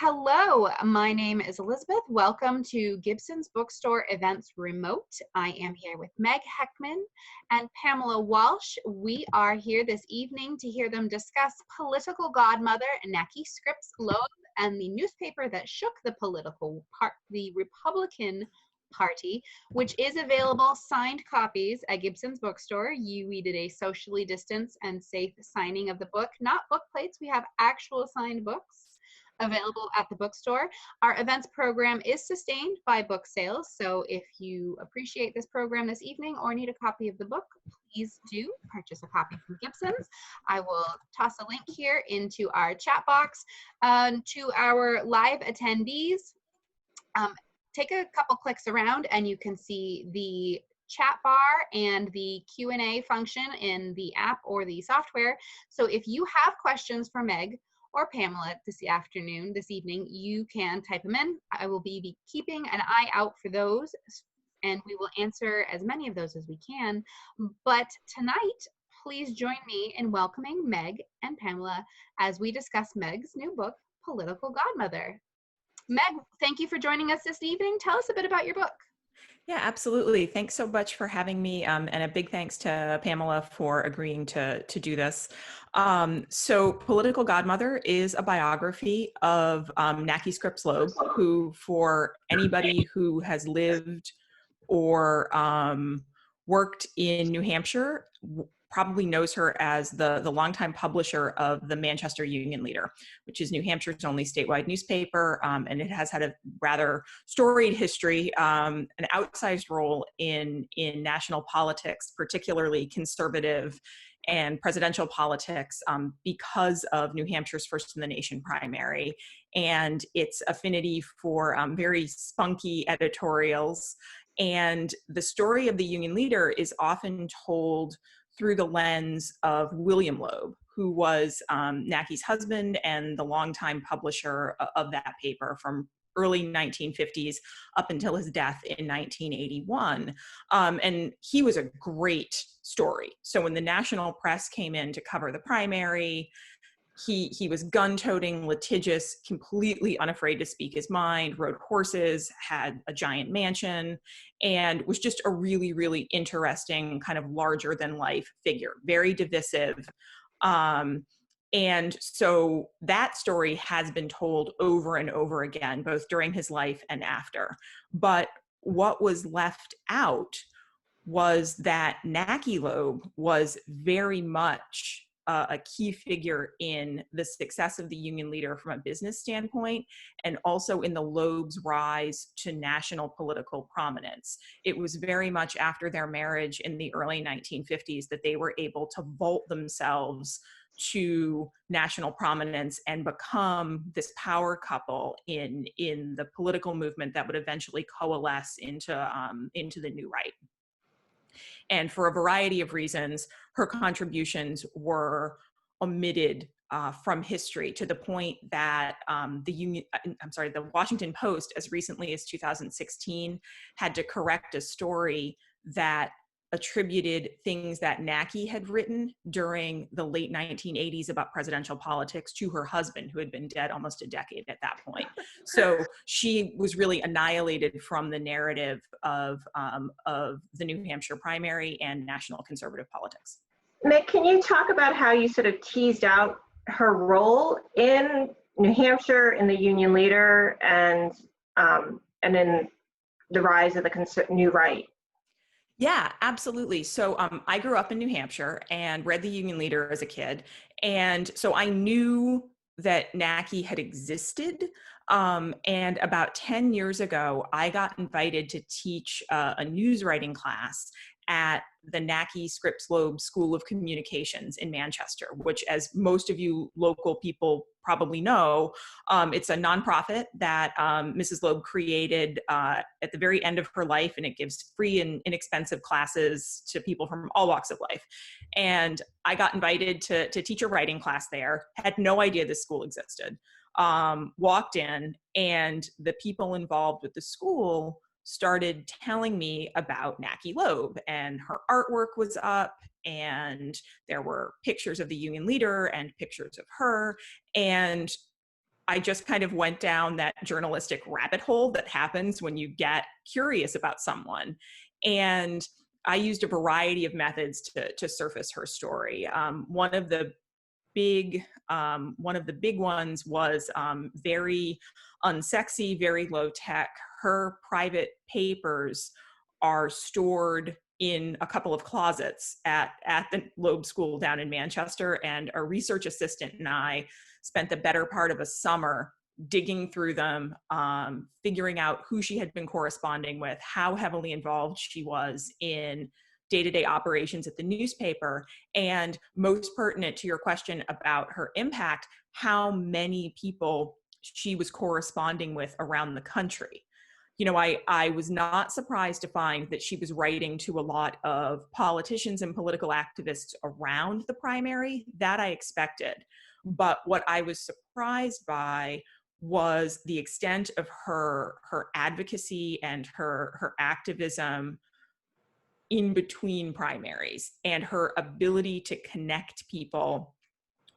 Hello, my name is Elizabeth. Welcome to Gibson's Bookstore Events Remote. I am here with Meg Heckman and Pamela Walsh. We are here this evening to hear them discuss Political Godmother, Scripps Loeb, and the newspaper that shook the the Republican Party, which is available signed copies at Gibson's Bookstore. We did a socially distanced and safe signing of the book, not book plates. We have actual signed books available at the bookstore. Our events program is sustained by book sales, so if you appreciate this program this evening or need a copy of the book, please do purchase a copy from Gibson's. I will toss a link here into our chat box to our live attendees. Take a couple clicks around and you can see the chat bar and the Q&A function in the app or the software. So if you have questions for Meg or Pamela this evening, you can type them in. I will be keeping an eye out for those, and we will answer as many of those as we can. But tonight, please join me in welcoming Meg and Pamela as we discuss Meg's new book, Political Godmother. Meg, thank you for joining us this evening. Tell us a bit about your book. Yeah, absolutely. Thanks so much for having me, and a big thanks to Pamela for agreeing to do this. So Political Godmother is a biography of Scripps Loeb, who, for anybody who has lived or worked in New Hampshire, probably knows her as the longtime publisher of the Manchester Union Leader, which is New Hampshire's only statewide newspaper, and it has had a rather storied history, an outsized role in national politics, particularly conservative and presidential politics, because of New Hampshire's first in the nation primary and its affinity for very spunky editorials. And the story of the Union Leader is often told through the lens of William Loeb, who was Nackie's husband and the longtime publisher of that paper from early 1950s up until his death in 1981. And he was a great story. So when the national press came in to cover the primary, he was gun-toting, litigious, completely unafraid to speak his mind, rode horses, had a giant mansion, and was just a really, really interesting kind of larger-than-life figure, very divisive. And so that story has been told over and over again, both during his life and after. But what was left out was that Nicki Loeb was very much a key figure in the success of the Union Leader from a business standpoint, and also in the Loeb's rise to national political prominence. It was very much after their marriage in the early 1950s that they were able to vault themselves to national prominence and become this power couple in the political movement that would eventually coalesce into the New Right. And for a variety of reasons, her contributions were omitted from history, to the point that the Washington Post, as recently as 2016, had to correct a story that attributed things that Nicki had written during the late 1980s about presidential politics to her husband, who had been dead almost a decade at that point. So she was really annihilated from the narrative of the New Hampshire primary and national conservative politics. Meg, can you talk about how you sort of teased out her role in New Hampshire, in the Union Leader, and in the rise of the New Right? Yeah, absolutely. So I grew up in New Hampshire and read the Union Leader as a kid. And so I knew that Nicki had existed. And about 10 years ago, I got invited to teach a news writing class at the Nicki Scripps Loeb School of Communications in Manchester, which, as most of you local people probably know, it's a nonprofit that Mrs. Loeb created at the very end of her life, and it gives free and inexpensive classes to people from all walks of life. And I got invited to teach a writing class there, had no idea this school existed, walked in, and the people involved with the school started telling me about Nicki Loeb, and her artwork was up, and there were pictures of the Union Leader and pictures of her. And I just kind of went down that journalistic rabbit hole that happens when you get curious about someone. And I used a variety of methods to surface her story. One of the big ones was very unsexy, very low tech. Her private papers are stored in a couple of closets at the Loeb School down in Manchester, and a research assistant and I spent the better part of a summer digging through them, figuring out who she had been corresponding with, how heavily involved she was in day-to-day operations at the newspaper, and most pertinent to your question about her impact, how many people she was corresponding with around the country. You know, I was not surprised to find that she was writing to a lot of politicians and political activists around the primary. That I expected. But what I was surprised by was the extent of her advocacy and her activism in between primaries, and her ability to connect people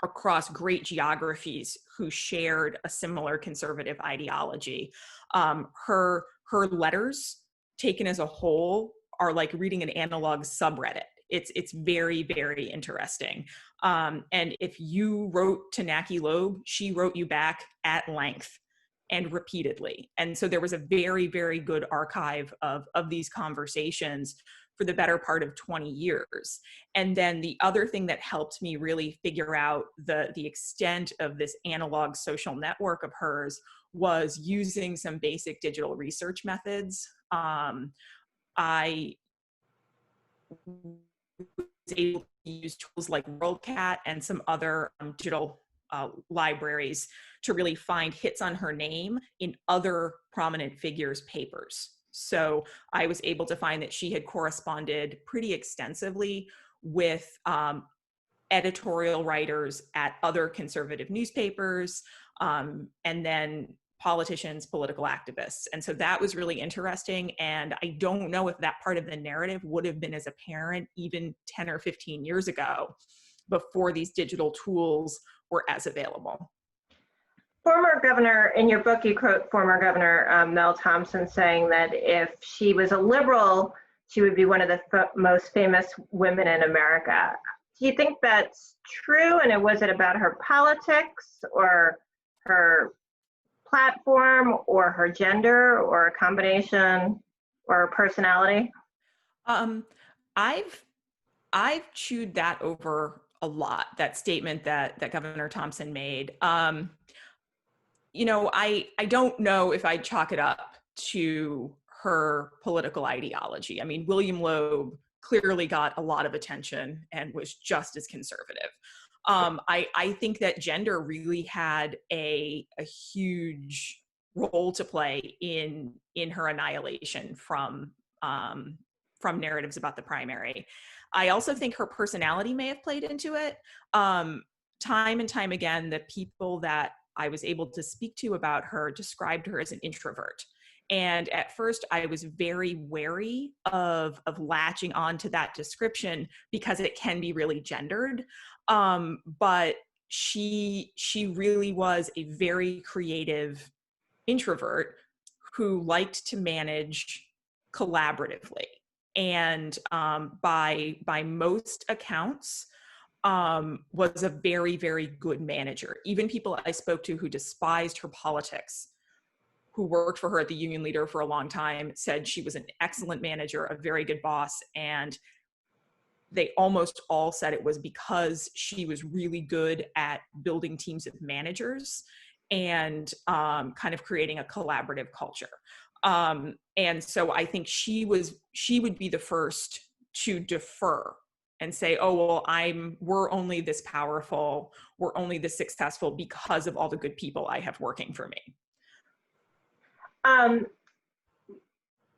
across great geographies who shared a similar conservative ideology. Her letters taken as a whole are like reading an analog subreddit. It's very, very interesting. And if you wrote to Nicki Loeb, she wrote you back at length and repeatedly. And so there was a very, very good archive of these conversations for the better part of 20 years. And then the other thing that helped me really figure out the extent of this analog social network of hers was using some basic digital research methods. I was able to use tools like WorldCat and some other digital libraries to really find hits on her name in other prominent figures' papers. So I was able to find that she had corresponded pretty extensively with editorial writers at other conservative newspapers, and then politicians, political activists. And so that was really interesting. And I don't know if that part of the narrative would have been as apparent even 10 or 15 years ago, before these digital tools were as available. Former governor, in your book, you quote former Governor Mel Thompson saying that if she was a liberal, she would be one of the most famous women in America. Do you think that's true? And was it about her politics or her platform or her gender or a combination or her personality? I've chewed that over a lot, that statement that Governor Thompson made. You know, I don't know if I'd chalk it up to her political ideology. I mean, William Loeb clearly got a lot of attention and was just as conservative. I think that gender really had a huge role to play in her annihilation from narratives about the primary. I also think her personality may have played into it. Time and time again, the people that I was able to speak to about her described her as an introvert. And at first I was very wary of latching on to that description because it can be really gendered. But she really was a very creative introvert who liked to manage collaboratively. And by most accounts, was a very, very good manager. Even people I spoke to who despised her politics, who worked for her at the union leader for a long time, said she was an excellent manager, a very good boss. And they almost all said it was because she was really good at building teams of managers and kind of creating a collaborative culture. And so I think she would be the first to defer and say, oh, well, we're only this powerful, we're only this successful because of all the good people I have working for me.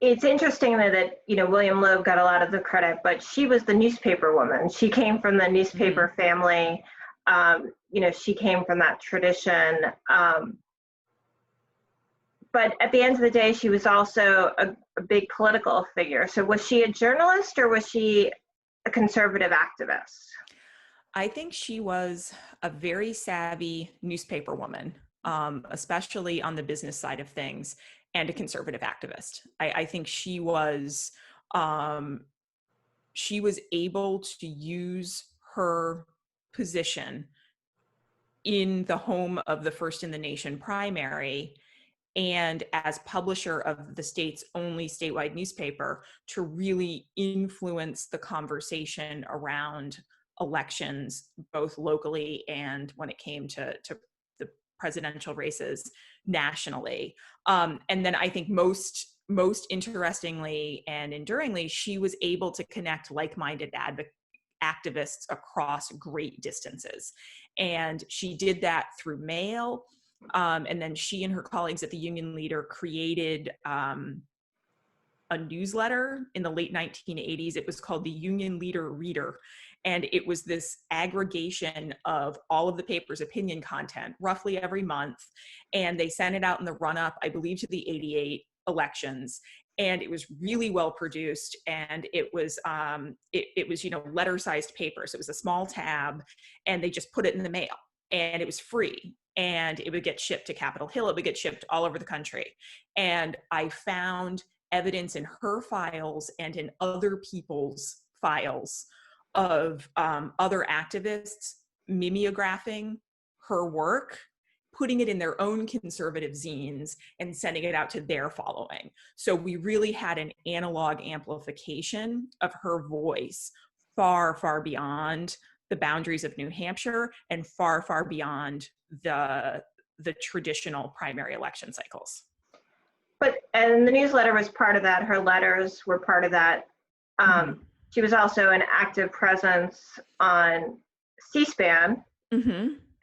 It's interesting that William Loeb got a lot of the credit, but she was the newspaper woman. She came from the newspaper family. She came from that tradition. But at the end of the day, she was also a big political figure. So was she a journalist or was she a conservative activist? I think she was a very savvy newspaper woman. especially on the business side of things, and a conservative activist. I think she was able to use her position in the home of the first in the nation primary and as publisher of the state's only statewide newspaper to really influence the conversation around elections, both locally and when it came to the presidential races nationally. And then I think most interestingly and enduringly, she was able to connect like-minded activists across great distances. And she did that through mail. And then she and her colleagues at the Union Leader created a newsletter in the late 1980s. It was called the Union Leader Reader. And it was this aggregation of all of the paper's opinion content roughly every month. And they sent it out in the run-up, I believe, to the 88 elections. And it was really well produced, and it was letter-sized paper. So it was a small tab, and they just put it in the mail, and it was free, and it would get shipped to Capitol Hill. It would get shipped all over the country. And I found evidence in her files and in other people's files of other activists mimeographing her work, putting it in their own conservative zines and sending it out to their following. So we really had an analog amplification of her voice far, far beyond the boundaries of New Hampshire and far, far beyond the traditional primary election cycles. And the newsletter was part of that. Her letters were part of that. She was also an active presence on C-SPAN.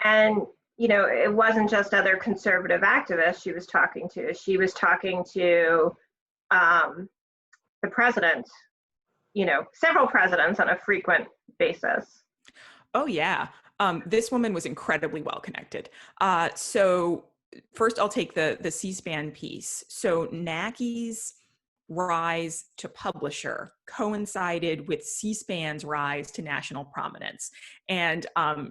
And it wasn't just other conservative activists she was talking to. She was talking to the president, several presidents on a frequent basis. Oh, yeah. This woman was incredibly well connected. So first I'll take the C-SPAN piece. So NACI's rise to publisher coincided with C-SPAN's rise to national prominence. And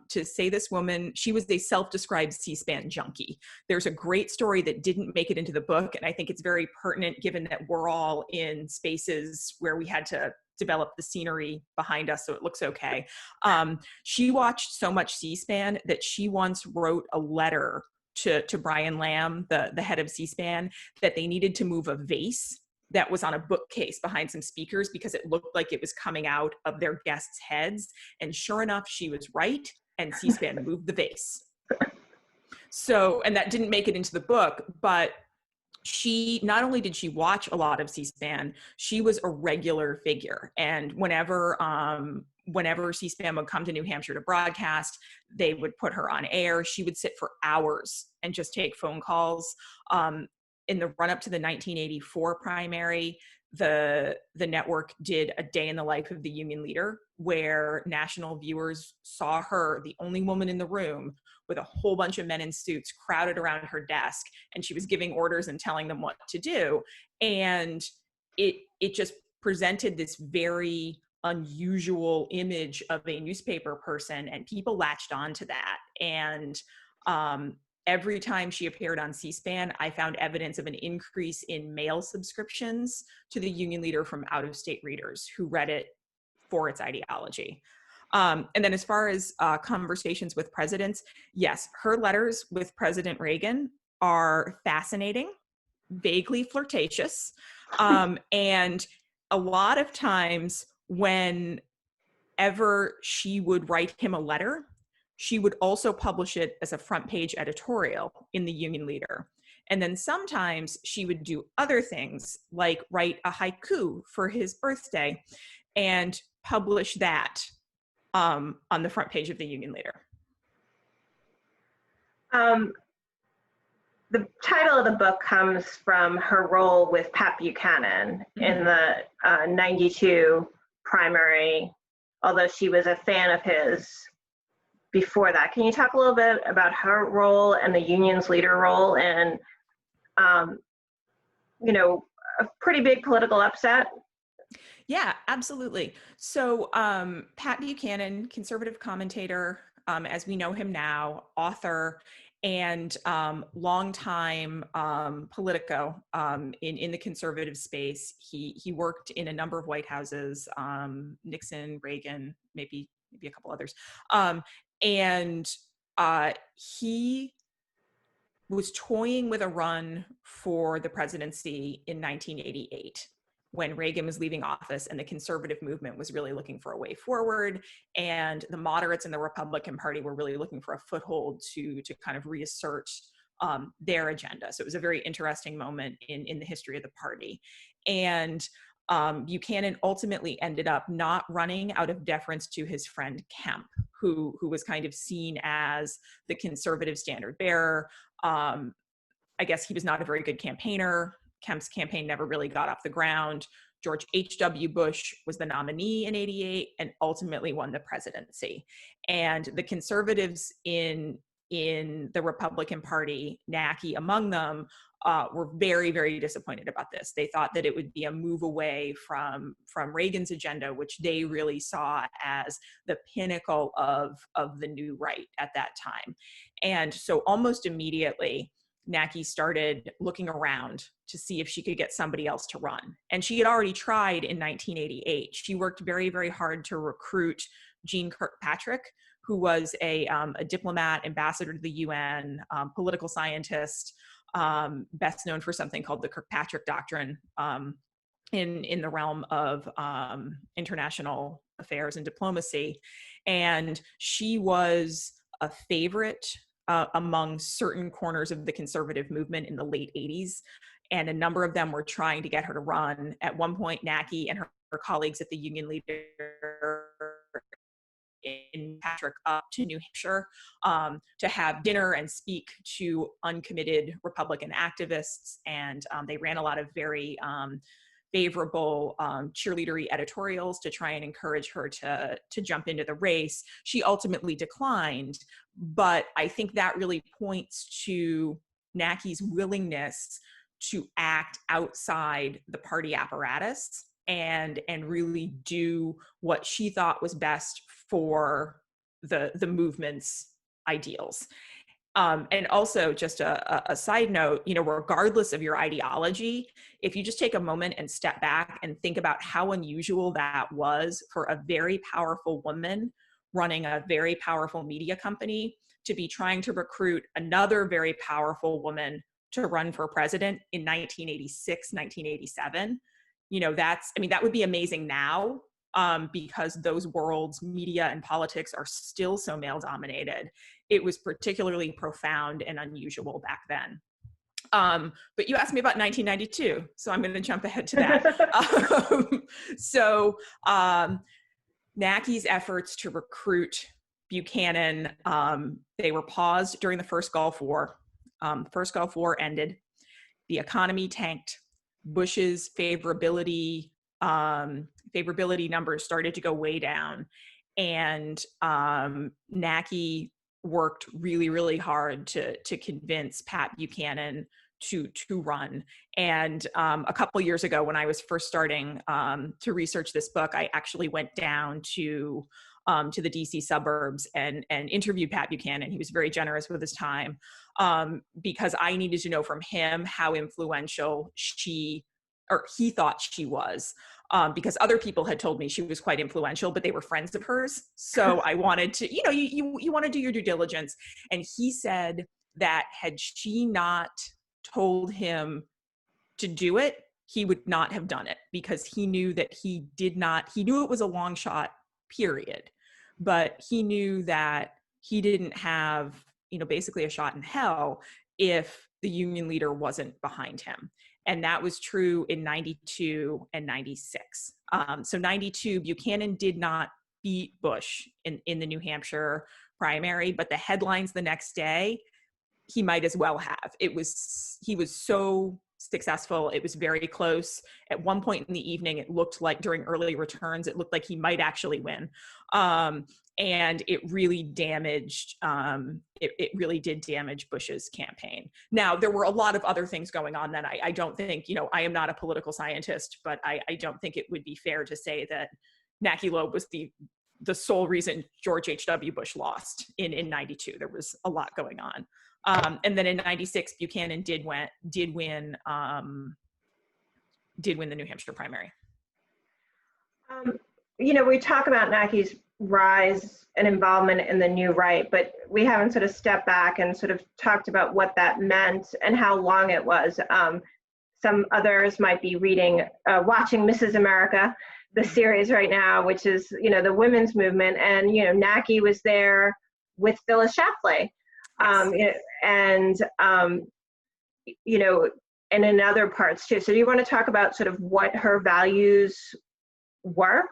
to say this woman, she was a self-described C-SPAN junkie. There's a great story that didn't make it into the book, and I think it's very pertinent given that we're all in spaces where we had to develop the scenery behind us so it looks okay. She watched so much C-SPAN that she once wrote a letter to Brian Lamb, the head of C-SPAN, that they needed to move a vase that was on a bookcase behind some speakers because it looked like it was coming out of their guests' heads. And sure enough, she was right, and C-SPAN moved the vase. So, and that didn't make it into the book, but she, not only did she watch a lot of C-SPAN, she was a regular figure. And whenever C-SPAN would come to New Hampshire to broadcast, they would put her on air. She would sit for hours and just take phone calls. In the run-up to the 1984 primary, the network did a day in the life of the Union Leader, where national viewers saw her, the only woman in the room, with a whole bunch of men in suits crowded around her desk, and she was giving orders and telling them what to do. And it just presented this very unusual image of a newspaper person, and people latched onto that. And every time she appeared on C-SPAN, I found evidence of an increase in mail subscriptions to the Union Leader from out-of-state readers who read it for its ideology. And then as far as conversations with presidents, yes, her letters with President Reagan are fascinating, vaguely flirtatious, and a lot of times whenever she would write him a letter, she would also publish it as a front page editorial in the Union Leader. And then sometimes she would do other things, like write a haiku for his birthday and publish that on the front page of the Union Leader. The title of the book comes from her role with Pat Buchanan in the 92 primary, although she was a fan of his before that. Can you talk a little bit about her role and the Union's leader role and, a pretty big political upset? Yeah, absolutely. So Pat Buchanan, conservative commentator, as we know him now, author, and longtime Politico in the conservative space. He worked in a number of White Houses, Nixon, Reagan, maybe a couple others, and he was toying with a run for the presidency in 1988 when Reagan was leaving office and the conservative movement was really looking for a way forward, and the moderates in the Republican Party were really looking for a foothold to kind of reassert their agenda. So it was a very interesting moment in the history of the party. And Buchanan ultimately ended up not running out of deference to his friend Kemp, who was kind of seen as the conservative standard bearer. I guess he was not a very good campaigner. Kemp's campaign never really got off the ground. George H.W. Bush was the nominee in '88 and ultimately won the presidency. And the conservatives in the Republican Party, Nicki among them, were very, very disappointed about this. They thought that it would be a move away from Reagan's agenda, which they really saw as the pinnacle of the new right at that time. And so almost immediately, Nicki started looking around to see if she could get somebody else to run. And she had already tried in 1988. She worked very, very hard to recruit Jeane Kirkpatrick, who was a diplomat, ambassador to the UN, political scientist, best known for something called the Kirkpatrick Doctrine in the realm of international affairs and diplomacy. And she was a favorite among certain corners of the conservative movement in the late 80s. And a number of them were trying to get her to run. At one point, Nicki and her colleagues at the Union Leader in Patrick up to New Hampshire to have dinner and speak to uncommitted Republican activists. And they ran a lot of very favorable cheerleadery editorials to try and encourage her to jump into the race. She ultimately declined, but I think that really points to Nicki's willingness to act outside the party apparatus and really do what she thought was best for the movement's ideals. And also, just a side note, regardless of your ideology, if you just take a moment and step back and think about how unusual that was for a very powerful woman running a very powerful media company to be trying to recruit another very powerful woman to run for president in 1986, 1987, that would be amazing now. Because those worlds, media and politics, are still so male dominated. It was particularly profound and unusual back then. But you asked me about 1992, so I'm going to jump ahead to that. Nicki's efforts to recruit Buchanan, they were paused during the first Gulf War. The first Gulf War ended. The economy tanked. Bush's favorability numbers started to go way down, and Nicki worked really, really hard to convince Pat Buchanan to run. And a couple of years ago, when I was first starting to research this book, I actually went down to the DC suburbs and interviewed Pat Buchanan. He was very generous with his time because I needed to know from him how influential he thought she was. Because other people had told me she was quite influential, but they were friends of hers. So I wanted to, you want to do your due diligence. And he said that had she not told him to do it, he would not have done it, because he knew that he knew it was a long shot, period. But he knew that he didn't have, basically a shot in hell if the Union leader wasn't behind him. And that was true in 92 and 96. So 92, Buchanan did not beat Bush in the New Hampshire primary, but the headlines the next day, he might as well have. He was so successful. It was very close. At one point in the evening, it looked like, during early returns, it looked like he might actually win. And it really damaged, it really did damage Bush's campaign. Now, there were a lot of other things going on then. I don't think, I am not a political scientist, but I don't think it would be fair to say that Nicki Loeb was the sole reason George H.W. Bush lost in 92. There was a lot going on. And then in '96, Buchanan did win the New Hampshire primary. We talk about Nicki's rise and involvement in the new right, but we haven't sort of stepped back and sort of talked about what that meant and how long it was. Some others might be watching Mrs. America, the series right now, which is, the women's movement. And, Nicki was there with Phyllis Schlafly. And in other parts too. So do you want to talk about sort of what her values were?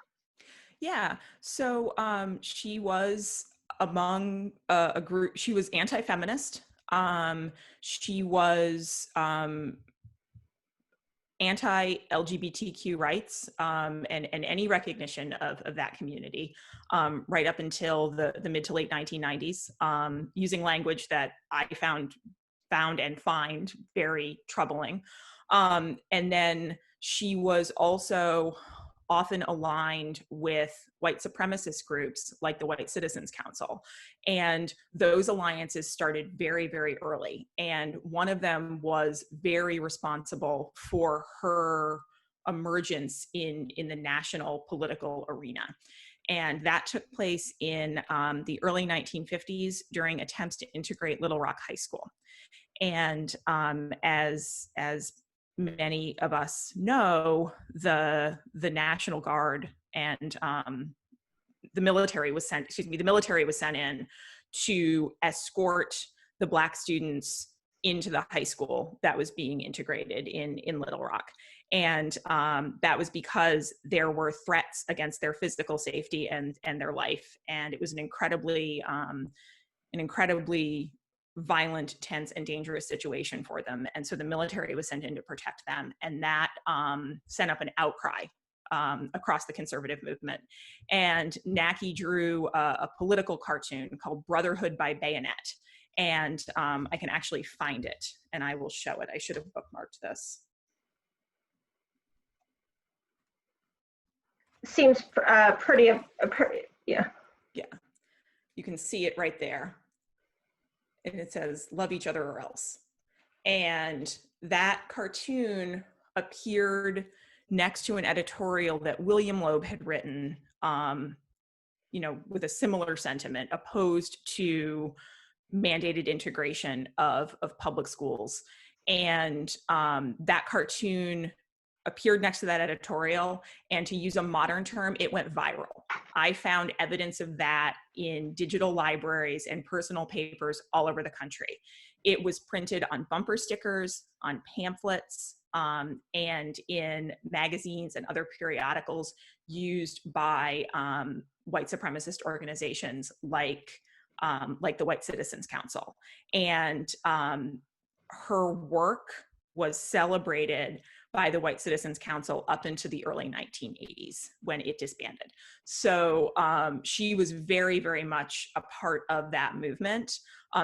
Yeah. So she was among a group, she was anti-feminist. She was anti-LGBTQ rights and any recognition of that community right up until the mid to late 1990s, using language that I found and find very troubling. And then she was also often aligned with white supremacist groups like the White Citizens Council. And those alliances started very, very early. And one of them was very responsible for her emergence in the national political arena. And that took place in the early 1950s during attempts to integrate Little Rock High School. And as many of us know, the National Guard and the military was sent in to escort the Black students into the high school that was being integrated in Little Rock. And that was because there were threats against their physical safety and their life. And it was an incredibly violent, tense, and dangerous situation for them. And so the military was sent in to protect them. And that sent up an outcry across the conservative movement. And Nicki drew a political cartoon called Brotherhood by Bayonet. And I can actually find it, and I will show it. I should have bookmarked this. Seems pretty, yeah. Yeah, you can see it right there. And it says, "Love each other or else." And that cartoon appeared next to an editorial that William Loeb had written, with a similar sentiment, opposed to mandated integration of public schools. And that cartoon appeared next to that editorial, and to use a modern term, it went viral. I found evidence of that in digital libraries and personal papers all over the country. It was printed on bumper stickers, on pamphlets, and in magazines and other periodicals used by white supremacist organizations like the White Citizens Council. And her work was celebrated by the White Citizens Council up into the early 1980s when it disbanded. So she was very, very much a part of that movement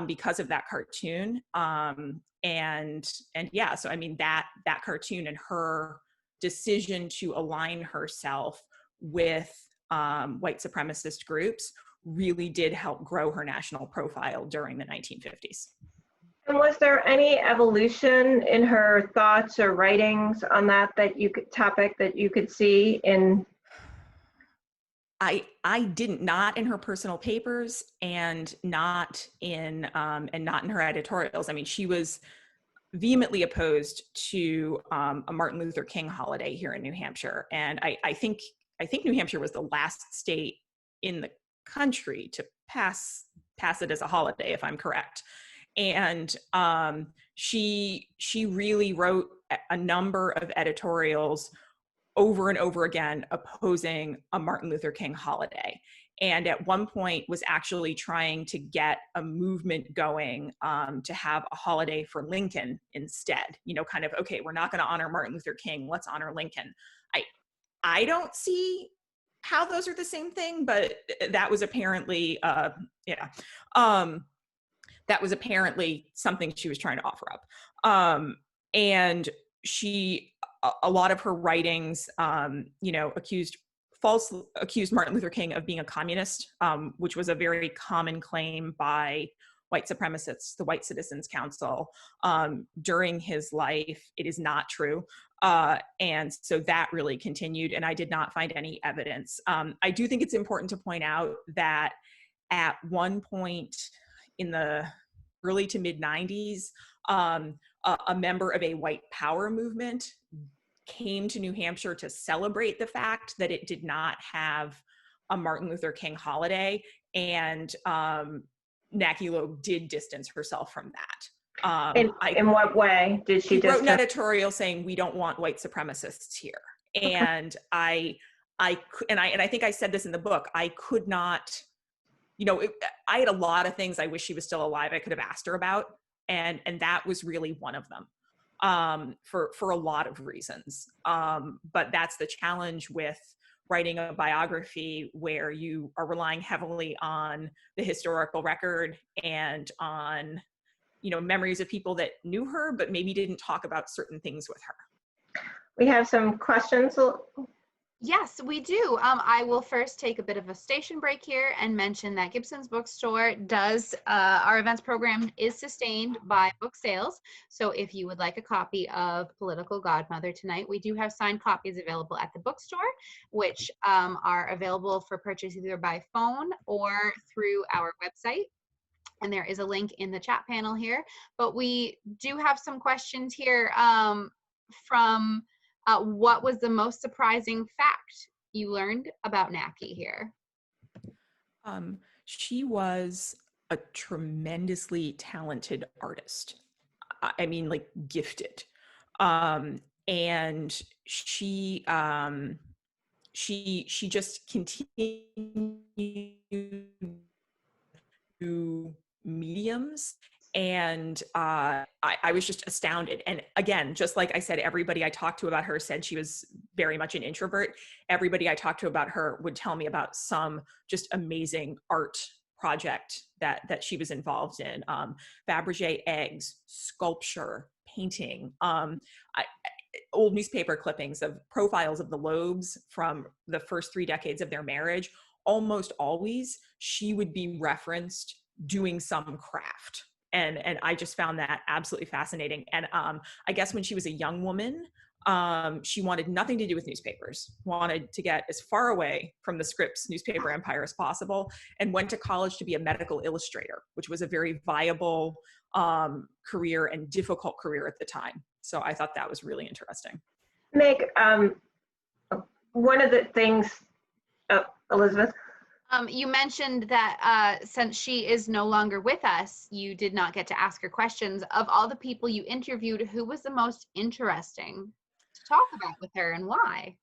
because of that cartoon. And yeah, so I mean, that cartoon and her decision to align herself with white supremacist groups really did help grow her national profile during the 1950s. And was there any evolution in her thoughts or writings on that topic that you could see in? I didn't, not in her personal papers and not in her editorials. I mean, she was vehemently opposed to a Martin Luther King holiday here in New Hampshire, and I think New Hampshire was the last state in the country to pass it as a holiday, if I'm correct. And she really wrote a number of editorials over and over again opposing a Martin Luther King holiday. And at one point was actually trying to get a movement going to have a holiday for Lincoln instead. Kind of, okay, we're not going to honor Martin Luther King, let's honor Lincoln. I don't see how those are the same thing, but that was apparently, that was apparently something she was trying to offer up. And a lot of her writings, accused Martin Luther King of being a communist, which was a very common claim by white supremacists, the White Citizens Council, during his life. It is not true. And so that really continued, and I did not find any evidence. I do think it's important to point out that at one point in the early to mid 90s, a member of a white power movement came to New Hampshire to celebrate the fact that it did not have a Martin Luther King holiday, and Naki Loeb did distance herself from that. In what way did she wrote an editorial saying, "We don't want white supremacists here." And I think I said this in the book. I could not, I had a lot of things I wish she was still alive I could have asked her about, and that was really one of them, for a lot of reasons. But that's the challenge with writing a biography where you are relying heavily on the historical record and on, memories of people that knew her, but maybe didn't talk about certain things with her. We have some questions. Yes, we do. I will first take a bit of a station break here and mention that Gibson's Bookstore does, our events program is sustained by book sales. So if you would like a copy of Political Godmother tonight, we do have signed copies available at the bookstore, which are available for purchase either by phone or through our website. And there is a link in the chat panel here. But we do have some questions here from what was the most surprising fact you learned about Naki here? She was a tremendously talented artist. I mean, like, gifted. And she just continued to mediums. And I was just astounded. And again, just like I said, everybody I talked to about her said she was very much an introvert. Everybody I talked to about her would tell me about some just amazing art project that she was involved in. Fabergé eggs, sculpture, painting, old newspaper clippings of profiles of the Loebs from the first 3 decades of their marriage. Almost always she would be referenced doing some craft. And I just found that absolutely fascinating. And I guess when she was a young woman, she wanted nothing to do with newspapers, wanted to get as far away from the Scripps newspaper empire as possible, and went to college to be a medical illustrator, which was a very viable career and difficult career at the time. So I thought that was really interesting. Meg, one of the things, Elizabeth? You mentioned that since she is no longer with us, you did not get to ask her questions. Of all the people you interviewed, who was the most interesting to talk about with her, and why?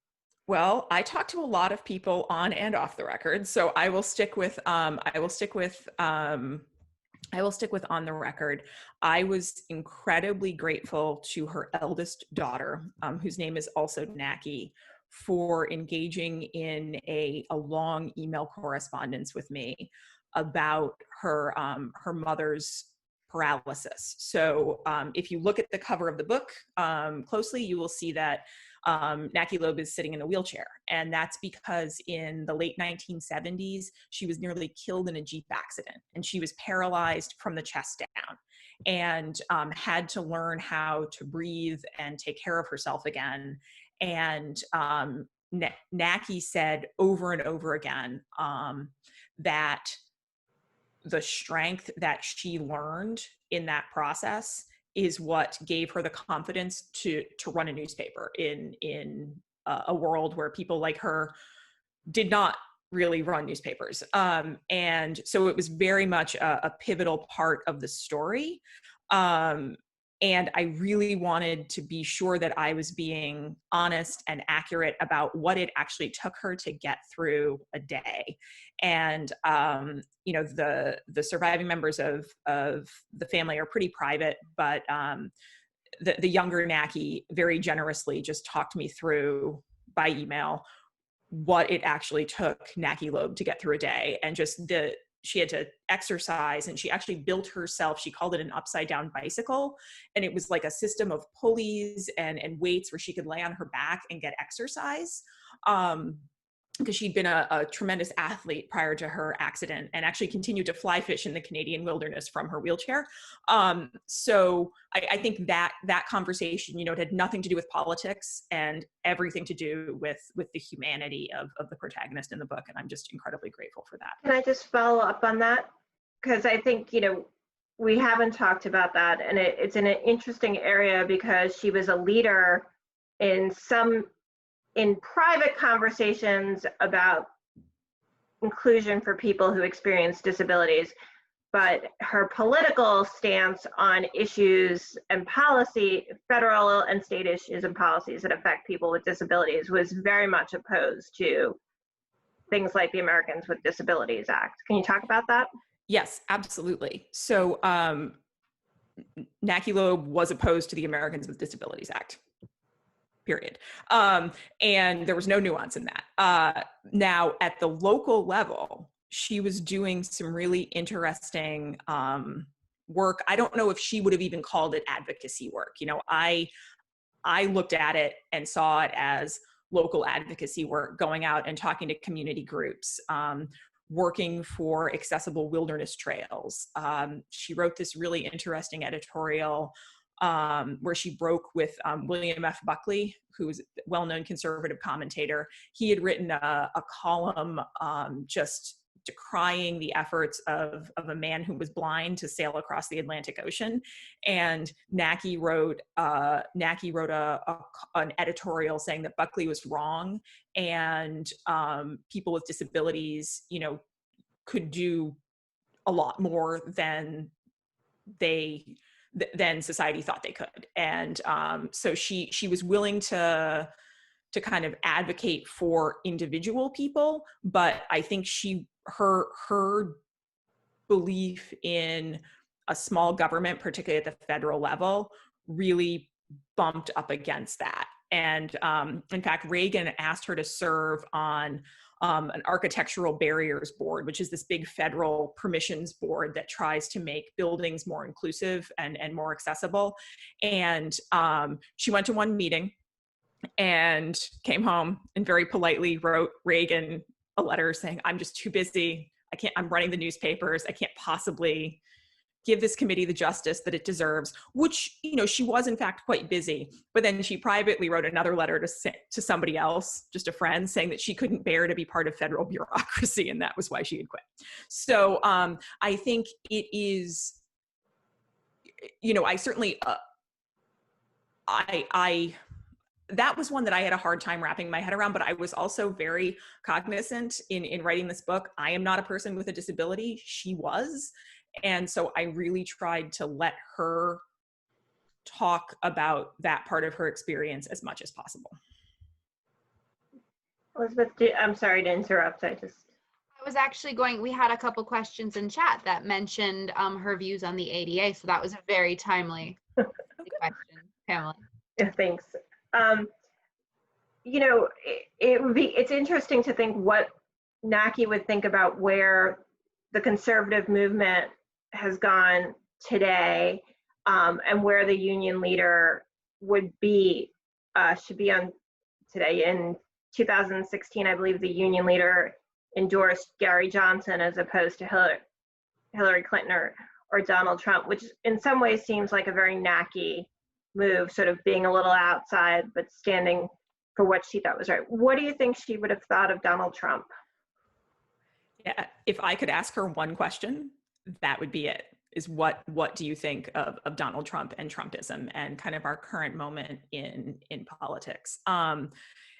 Well, I talked to a lot of people on and off the record, so I will stick with on the record. I was incredibly grateful to her eldest daughter, whose name is also Naki, for engaging in a long email correspondence with me about her mother's paralysis. So if you look at the cover of the book closely, you will see that Naki Loeb is sitting in a wheelchair. And that's because in the late 1970s, she was nearly killed in a Jeep accident, and she was paralyzed from the chest down, and had to learn how to breathe and take care of herself again. And Naki said over and over again that the strength that she learned in that process is what gave her the confidence to run a newspaper in a world where people like her did not really run newspapers. And so it was very much a pivotal part of the story. And I really wanted to be sure that I was being honest and accurate about what it actually took her to get through a day. And, the surviving members of the family are pretty private, but the younger Naki very generously just talked me through by email what it actually took Naki Loeb to get through a day, and just she had to exercise, and she actually built herself, she called it an upside down bicycle. And it was like a system of pulleys and weights where she could lay on her back and get exercise. because she'd been a tremendous athlete prior to her accident and actually continued to fly fish in the Canadian wilderness from her wheelchair. So I think that conversation, it had nothing to do with politics and everything to do with the humanity of the protagonist in the book. And I'm just incredibly grateful for that. Can I just follow up on that? Because I think, we haven't talked about that, and it's in an interesting area because she was a leader in private conversations about inclusion for people who experience disabilities, but her political stance on issues and policy, federal and state issues and policies that affect people with disabilities, was very much opposed to things like the Americans with Disabilities Act. Can you talk about that? Yes, absolutely. So Naki Loeb was opposed to the Americans with Disabilities Act, period. And there was no nuance in that. Now, at the local level, she was doing some really interesting work. I don't know if she would have even called it advocacy work. I looked at it and saw it as local advocacy work, going out and talking to community groups, working for accessible wilderness trails. She wrote this really interesting editorial where she broke with William F. Buckley, who's a well-known conservative commentator. He had written a column just decrying the efforts of a man who was blind to sail across the Atlantic Ocean. And Naki wrote an editorial saying that Buckley was wrong, and people with disabilities, could do a lot more than society thought they could. And so she was willing to kind of advocate for individual people, but I think her belief in a small government, particularly at the federal level, really bumped up against that. And in fact, Reagan asked her to serve on an architectural barriers board, which is this big federal permissions board that tries to make buildings more inclusive and more accessible. And she went to one meeting and came home and very politely wrote Reagan a letter saying, "I'm just too busy. I'm running the newspapers. I can't possibly give this committee the justice that it deserves," which, she was in fact quite busy. But then she privately wrote another letter to somebody else, just a friend, saying that she couldn't bear to be part of federal bureaucracy, and that was why she had quit. So I think it is, I certainly, that was one that I had a hard time wrapping my head around, but I was also very cognizant in writing this book. I am not a person with a disability. She was. And so I really tried to let her talk about that part of her experience as much as possible. Elizabeth, I'm sorry to interrupt. I was actually we had a couple questions in chat that mentioned her views on the ADA. So that was a very timely question, Pamela. Yeah, thanks. It's interesting to think what Naki would think about where the conservative movement has gone today, and where the union leader should be on today. In 2016, I believe the union leader endorsed Gary Johnson as opposed to Hillary Clinton or Donald Trump, which in some ways seems like a very Naki move, sort of being a little outside but standing for what she thought was right. What do you think she would have thought of Donald Trump? Yeah, if I could ask her one question, that would be it, is what do you think of Donald Trump and Trumpism and kind of our current moment in politics? And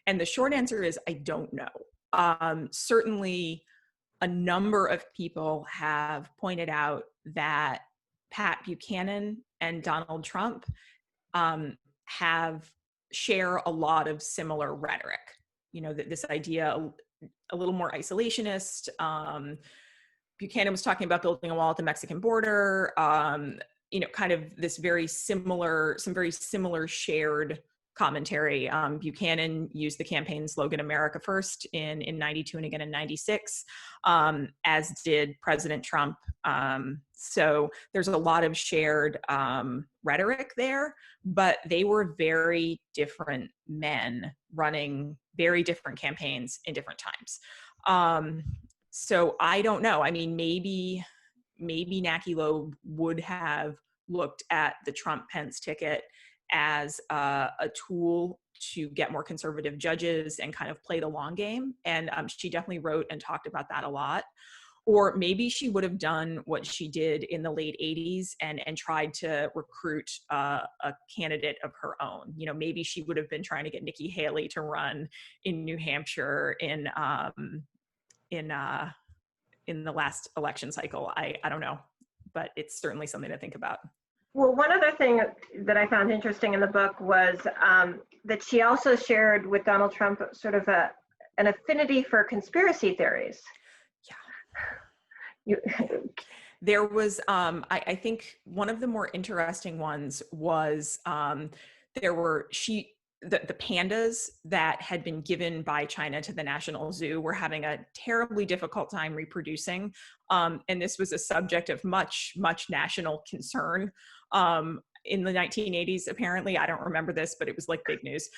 the short answer is I don't know. Certainly a number of people have pointed out that Pat Buchanan and Donald Trump share a lot of similar rhetoric. This idea a little more isolationist. Buchanan was talking about building a wall at the Mexican border. Kind of this some very similar shared commentary. Buchanan used the campaign slogan "America First" in 92 and again in 96, as did President Trump. So there's a lot of shared rhetoric there, but they were very different men running very different campaigns in different times. So I don't know. I mean, maybe Naki Loeb would have looked at the Trump-Pence ticket as a tool to get more conservative judges and kind of play the long game. And she definitely wrote and talked about that a lot. Or maybe she would have done what she did in the late 80s and tried to recruit a candidate of her own. You know, maybe she would have been trying to get Nikki Haley to run in New Hampshire in the last election cycle. I don't know, but it's certainly something to think about. Well, one other thing that I found interesting in the book was that she also shared with Donald Trump sort of an affinity for conspiracy theories. There was, I think one of the more interesting ones was there were the pandas that had been given by China to the National Zoo were having a terribly difficult time reproducing. And this was a subject of much national concern in the 1980s, apparently. I don't remember this, but it was like big news.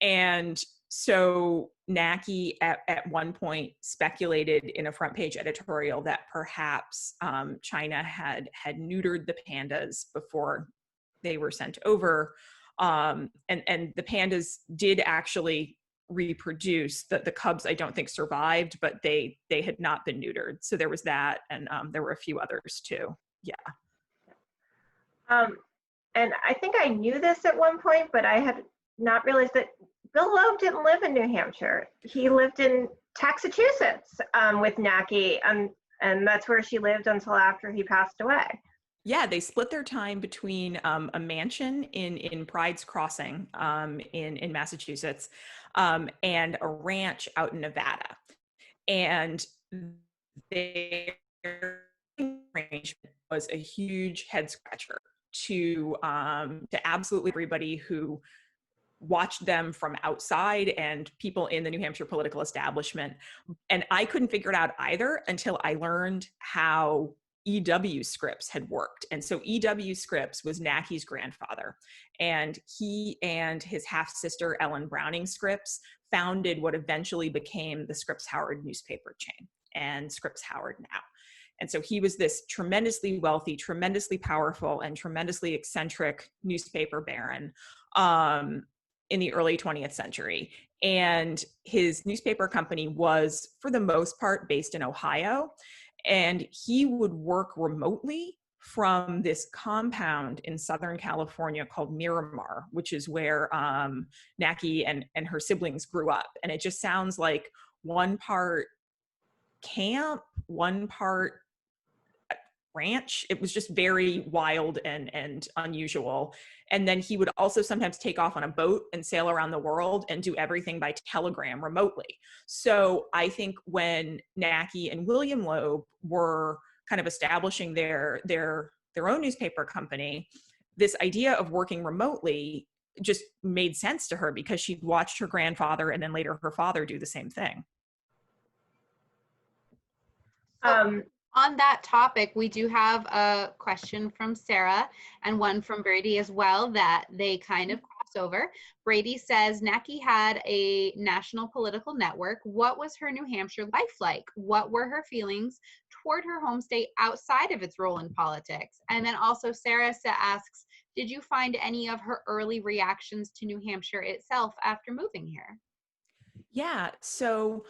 And so Naki at one point speculated in a front page editorial that perhaps China had neutered the pandas before they were sent over. And the pandas did actually reproduce. The cubs, I don't think, survived, but they had not been neutered. So there was that, and there were a few others too. Yeah. And I think I knew this at one point, but I had not realized that Bill Loeb didn't live in New Hampshire. He lived in Massachusetts with Naki, and that's where she lived until after he passed away. Yeah, they split their time between a mansion in Pride's Crossing in Massachusetts and a ranch out in Nevada. And their arrangement was a huge head scratcher to absolutely everybody who watched them from outside and people in the New Hampshire political establishment. And I couldn't figure it out either until I learned how E.W. Scripps had worked. And so E.W. Scripps was Naki's grandfather, and he and his half-sister Ellen Browning Scripps founded what eventually became the Scripps Howard newspaper chain and Scripps Howard now. And so he was this tremendously wealthy, tremendously powerful, and tremendously eccentric newspaper baron in the early 20th century. And his newspaper company was, for the most part, based in Ohio. And he would work remotely from this compound in Southern California called Miramar, which is where Naki and her siblings grew up. And it just sounds like one part camp, one part ranch. It was just very wild and unusual. And then he would also sometimes take off on a boat and sail around the world and do everything by telegram remotely. So I think when Naki and William Loeb were kind of establishing their own newspaper company, this idea of working remotely just made sense to her because she'd watched her grandfather and then later her father do the same thing. On that topic, we do have a question from Sarah and one from Brady as well that they kind of cross over. Brady says, Naki had a national political network. What was her New Hampshire life like? What were her feelings toward her home state outside of its role in politics? And then also Sarah asks, did you find any of her early reactions to New Hampshire itself after moving here? Yeah, so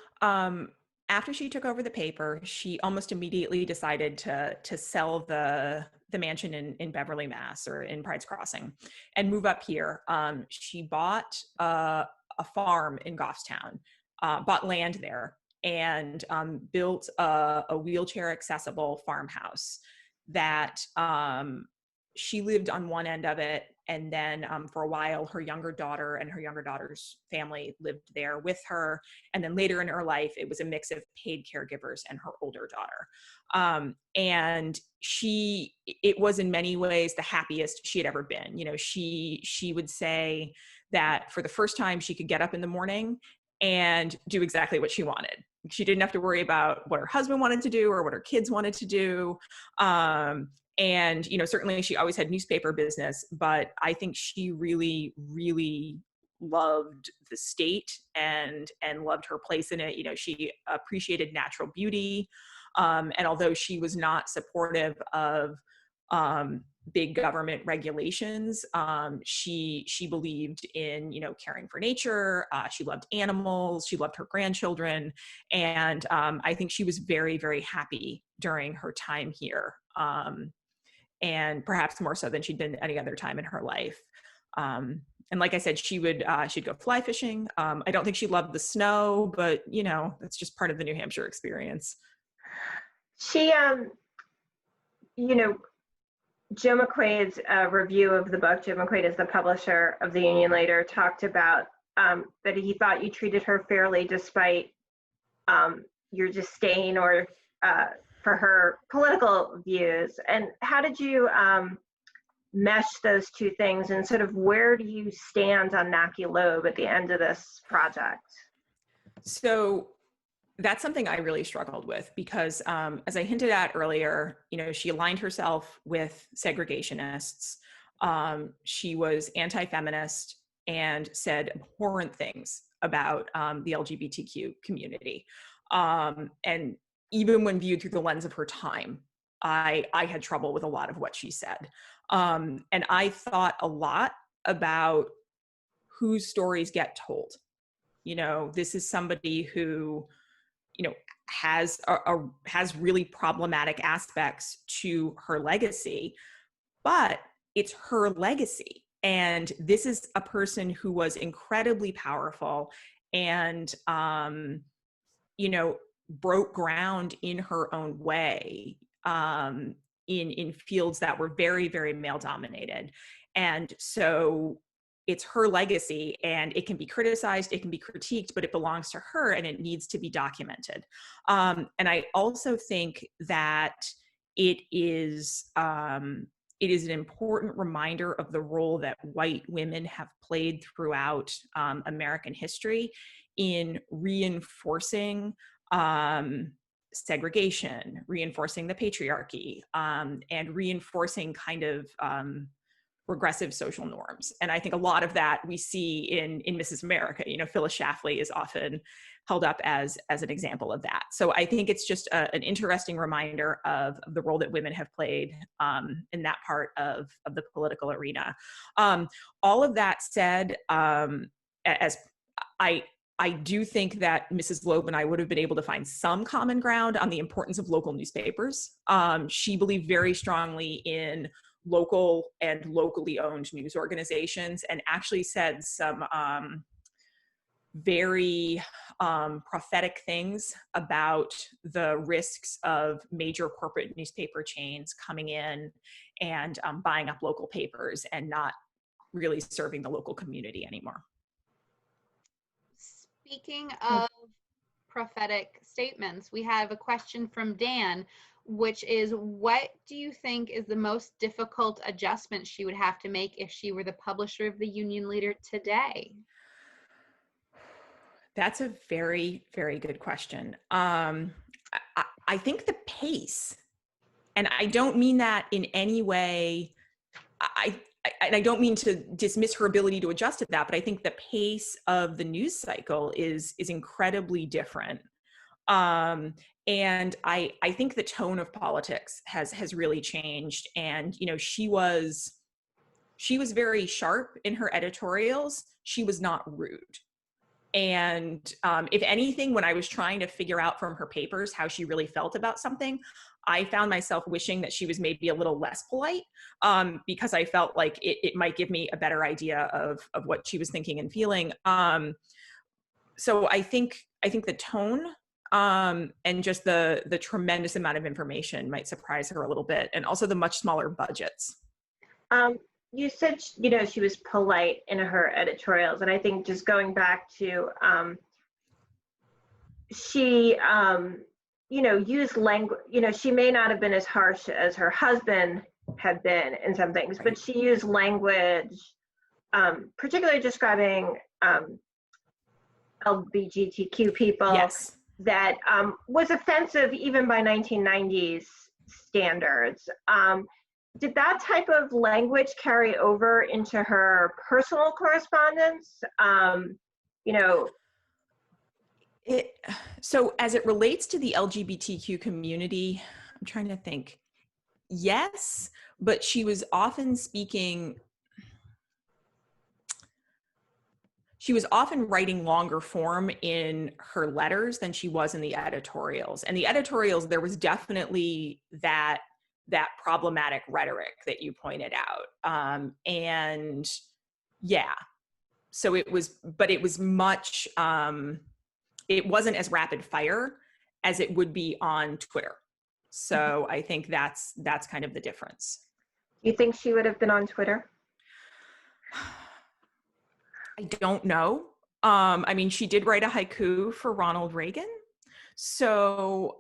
after she took over the paper, she almost immediately decided to sell the mansion in Beverly, Mass, or in Pride's Crossing, and move up here. She bought a farm in Goffstown, bought land there, and built a wheelchair-accessible farmhouse that she lived on one end of it. And then for a while, her younger daughter and her younger daughter's family lived there with her. And then later in her life, it was a mix of paid caregivers and her older daughter. And it was in many ways the happiest she had ever been. You know, she would say that for the first time, she could get up in the morning and do exactly what she wanted. She didn't have to worry about what her husband wanted to do or what her kids wanted to do. And, you know, certainly she always had newspaper business, but I think she really, really loved the state and loved her place in it. You know, she appreciated natural beauty. And although she was not supportive of big government regulations, she believed in, you know, caring for nature. She loved animals. She loved her grandchildren. And I think she was very, very happy during her time here. And perhaps more so than she'd been any other time in her life. And like I said, she'd go fly fishing. I don't think she loved the snow, but you know, that's just part of the New Hampshire experience. She, you know, Joe McQuaid's review of the book, Joe McQuaid is the publisher of the Union Leader, talked about that he thought you treated her fairly despite your disdain or for her political views. And how did you mesh those two things, and sort of where do you stand on Naki Loeb at the end of this project? So that's something I really struggled with because as I hinted at earlier, you know, she aligned herself with segregationists. She was anti-feminist and said abhorrent things about the LGBTQ community. And even when viewed through the lens of her time, I had trouble with a lot of what she said. And I thought a lot about whose stories get told. You know, this is somebody who, you know, has really problematic aspects to her legacy, but it's her legacy. And this is a person who was incredibly powerful and, you know, broke ground in her own way, in fields that were very, very male dominated. And so it's her legacy, and it can be criticized, it can be critiqued, but it belongs to her and it needs to be documented. And I also think that it is an important reminder of the role that white women have played throughout American history in reinforcing segregation, reinforcing the patriarchy, and reinforcing kind of regressive social norms. And I think a lot of that we see in Mrs. America. You know, Phyllis Schlafly is often held up as an example of that. So I think it's just an interesting reminder of the role that women have played in that part of the political arena. All of that said, as I do think that Mrs. Loeb and I would have been able to find some common ground on the importance of local newspapers. She believed very strongly in local and locally owned news organizations, and actually said some very prophetic things about the risks of major corporate newspaper chains coming in and buying up local papers and not really serving the local community anymore. Speaking of prophetic statements, we have a question from Dan, which is, what do you think is the most difficult adjustment she would have to make if she were the publisher of the Union Leader today? That's a very, very good question. I think the pace, and I don't mean that in any way, I don't mean to dismiss her ability to adjust to that, but I think the pace of the news cycle is incredibly different. And I think the tone of politics has really changed. And, you know, she was very sharp in her editorials. She was not rude. And if anything, when I was trying to figure out from her papers how she really felt about something, I found myself wishing that she was maybe a little less polite, because I felt like it might give me a better idea of what she was thinking and feeling. So I think the tone and just the tremendous amount of information might surprise her a little bit, and also the much smaller budgets. You said, you know, she was polite in her editorials, and I think just going back to, she, you know, used language, you know, she may not have been as harsh as her husband had been in some things, but she used language, particularly describing LGBTQ people, yes, that was offensive even by 1990s standards. did that type of language carry over into her personal correspondence? You know, So as it relates to the LGBTQ community, I'm trying to think. Yes, but she was often writing longer form in her letters than she was in the editorials. And the editorials, there was definitely that problematic rhetoric that you pointed out. And yeah, so it was much, it wasn't as rapid fire as it would be on Twitter. So I think that's kind of the difference. you think she would have been on Twitter? I don't know. I mean, she did write a haiku for Ronald Reagan. So,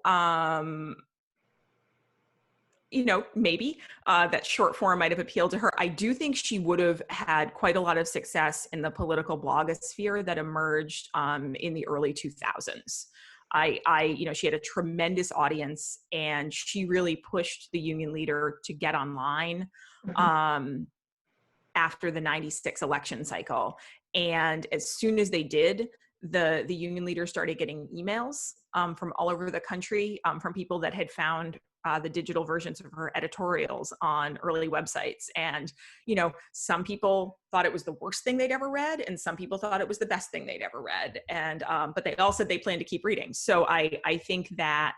you know, maybe that short form might have appealed to her. I do think she would have had quite a lot of success in the political blogosphere that emerged in the early 2000s. You know, she had a tremendous audience, and she really pushed the union leader to get online after the 96 election cycle. And as soon as they did, the union leader started getting emails from all over the country from people that had found the digital versions of her editorials on early websites. And, you know, some people thought it was the worst thing they'd ever read, and some people thought it was the best thing they'd ever read. And, but they all said they planned to keep reading. So I think that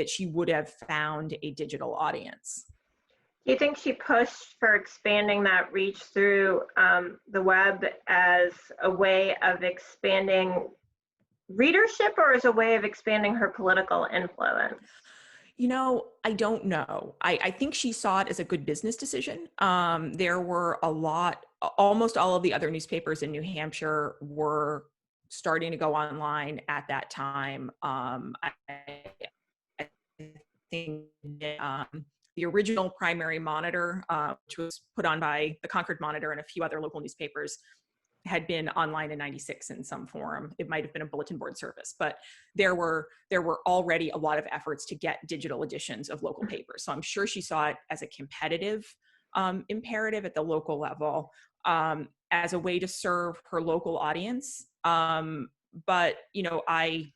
she would have found a digital audience. Do you think she pushed for expanding that reach through the web as a way of expanding readership, or as a way of expanding her political influence? You know, I don't know. I think she saw it as a good business decision. There were almost all of the other newspapers in New Hampshire were starting to go online at that time. I think the original Primary Monitor, which was put on by the Concord Monitor and a few other local newspapers, had been online in 96 in some form. It might have been a bulletin board service, but there were already a lot of efforts to get digital editions of local papers. So I'm sure she saw it as a competitive imperative at the local level, as a way to serve her local audience. But, you know, I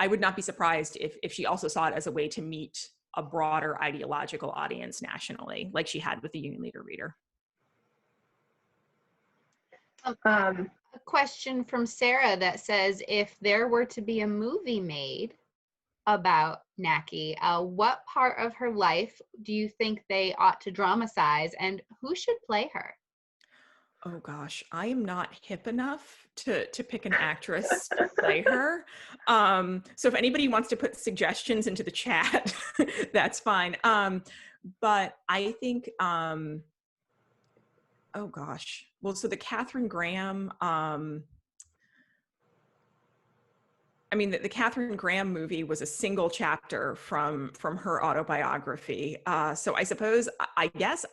would not be surprised if she also saw it as a way to meet a broader ideological audience nationally, like she had with the Union Leader reader. A question from Sarah that says, if there were to be a movie made about Naki, what part of her life do you think they ought to dramatize, and who should play her? Oh gosh, I am not hip enough to pick an actress to play her. So if anybody wants to put suggestions into the chat, that's fine. But I think, oh gosh. Well, so the Katharine Graham, I mean, the Katharine Graham movie was a single chapter from her autobiography. So I suppose, I guess,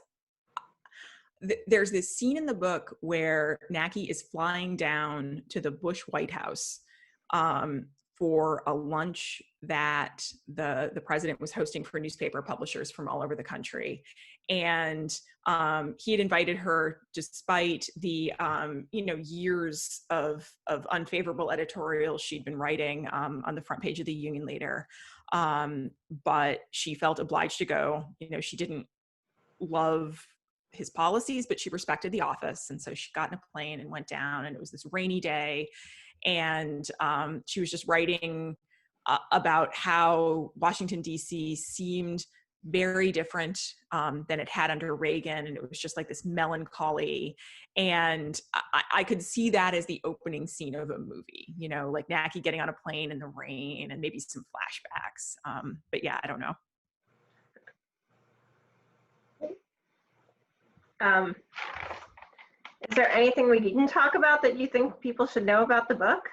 there's this scene in the book where Naki is flying down to the Bush White House for a lunch that the president was hosting for newspaper publishers from all over the country. And he had invited her despite the years of unfavorable editorials she'd been writing on the front page of the Union Leader. But she felt obliged to go. You know, she didn't love his policies, but she respected the office. And so she got in a plane and went down, and it was this rainy day. And she was just writing about how Washington, D.C. seemed very different than it had under Reagan. And it was just like this melancholy. And I could see that as the opening scene of a movie, you know, like Naki getting on a plane in the rain and maybe some flashbacks. But yeah, I don't know. Is there anything we didn't talk about that you think people should know about the book?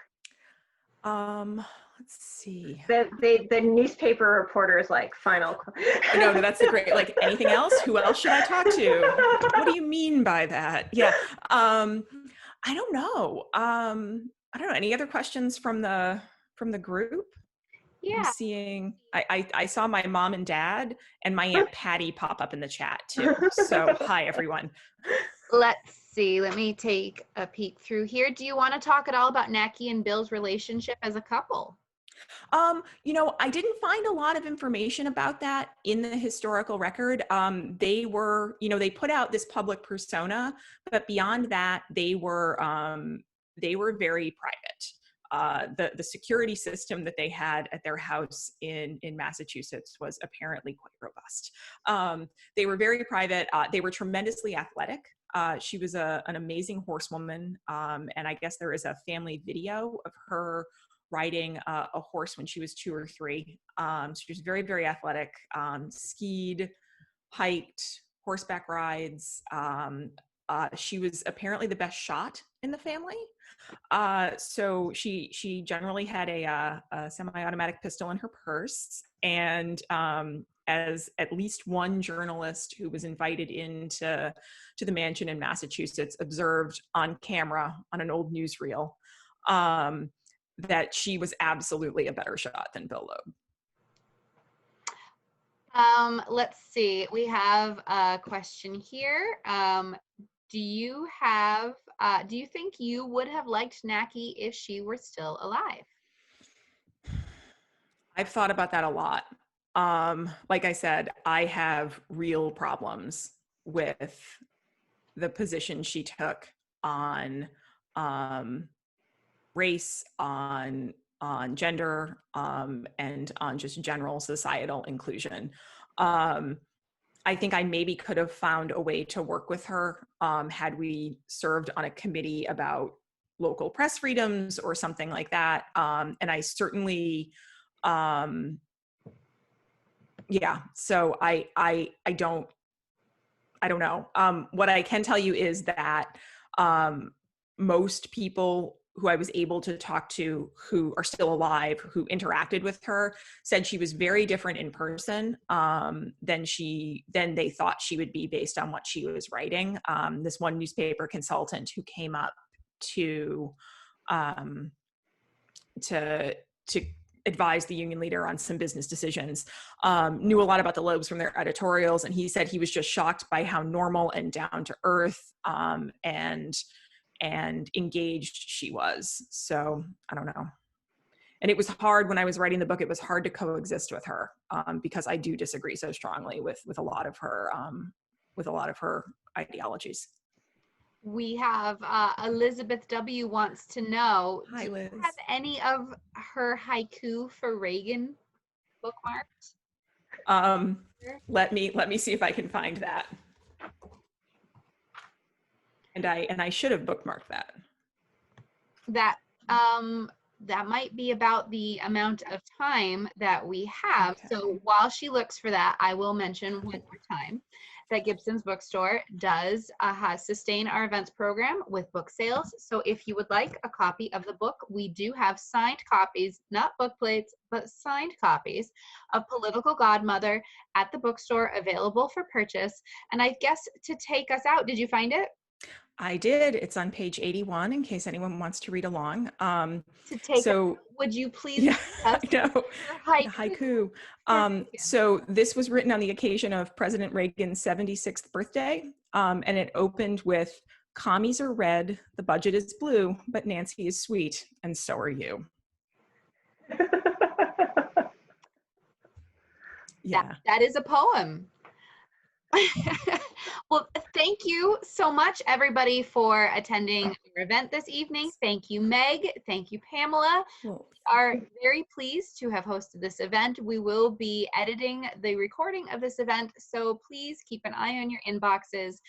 Let's see. The newspaper reporter's like final. No, that's a great, like, anything else? Who else should I talk to? What do you mean by that? Yeah. I don't know. I don't know. Any other questions from the group? Yeah. I'm seeing, I saw my mom and dad and my Aunt Patty pop up in the chat too. So hi, everyone. Let's see. Let me take a peek through here. Do you want to talk at all about Nicki and Bill's relationship as a couple? You know, I didn't find a lot of information about that in the historical record. They were, you know, they put out this public persona, but beyond that, they were very private. The security system that they had at their house in Massachusetts was apparently quite robust. They were very private. They were tremendously athletic. She was an amazing horsewoman, and I guess there is a family video of her riding a horse when she was 2 or 3. So she was very, very athletic, skied, hiked, horseback rides. She was apparently the best shot in the family. So she generally had a semi-automatic pistol in her purse. And as at least one journalist who was invited into the mansion in Massachusetts observed on camera on an old newsreel, that she was absolutely a better shot than Bill Loeb. Let's see. We have a question here. Do you think you would have liked Nicki if she were still alive? I've thought about that a lot. Like I said, I have real problems with the position she took on race, on gender, and on just general societal inclusion. I think I maybe could have found a way to work with her had we served on a committee about local press freedoms or something like that. And I certainly, yeah. So I don't know. What I can tell you is that most people who I was able to talk to who are still alive, who interacted with her, said she was very different in person than they thought she would be based on what she was writing. This one newspaper consultant who came up to advise the union leader on some business decisions, knew a lot about the Loebs from their editorials, and he said he was just shocked by how normal and down to earth and engaged she was. So I don't know. And it was hard when I was writing the book. It was hard to coexist with her because I do disagree so strongly with a lot of her ideologies. We have Elizabeth W. wants to know, Hi, do Liz. you have any of her haiku for Reagan bookmarked? Let me see if I can find that. And I should have bookmarked that. That might be about the amount of time that we have. Okay. So while she looks for that, I will mention one more time that Gibson's Bookstore does sustain our events program with book sales. So if you would like a copy of the book, we do have signed copies, not book plates, but signed copies of Political Godmother at the bookstore available for purchase. And I guess to take us out, did you find it? I did. It's on page 81 in case anyone wants to read along. Would you please I know. Haiku. So this was written on the occasion of President Reagan's 76th birthday. And it opened with, "Commies are red, the budget is blue, but Nancy is sweet, and so are you." Yeah. That is a poem. Well, thank you so much, everybody, for attending our event this evening. Thank you, Meg. Thank you, Pamela. We are very pleased to have hosted this event. We will be editing the recording of this event, so please keep an eye on your inboxes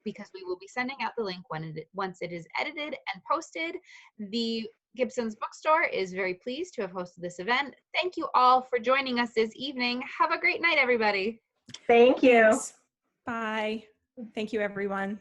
because we will be sending out the link once it is edited and posted. The Gibson's Bookstore is very pleased to have hosted this event. Thank you all for joining us this evening. Have a great night, everybody. Thank you. Thanks. Bye. Thank you, everyone.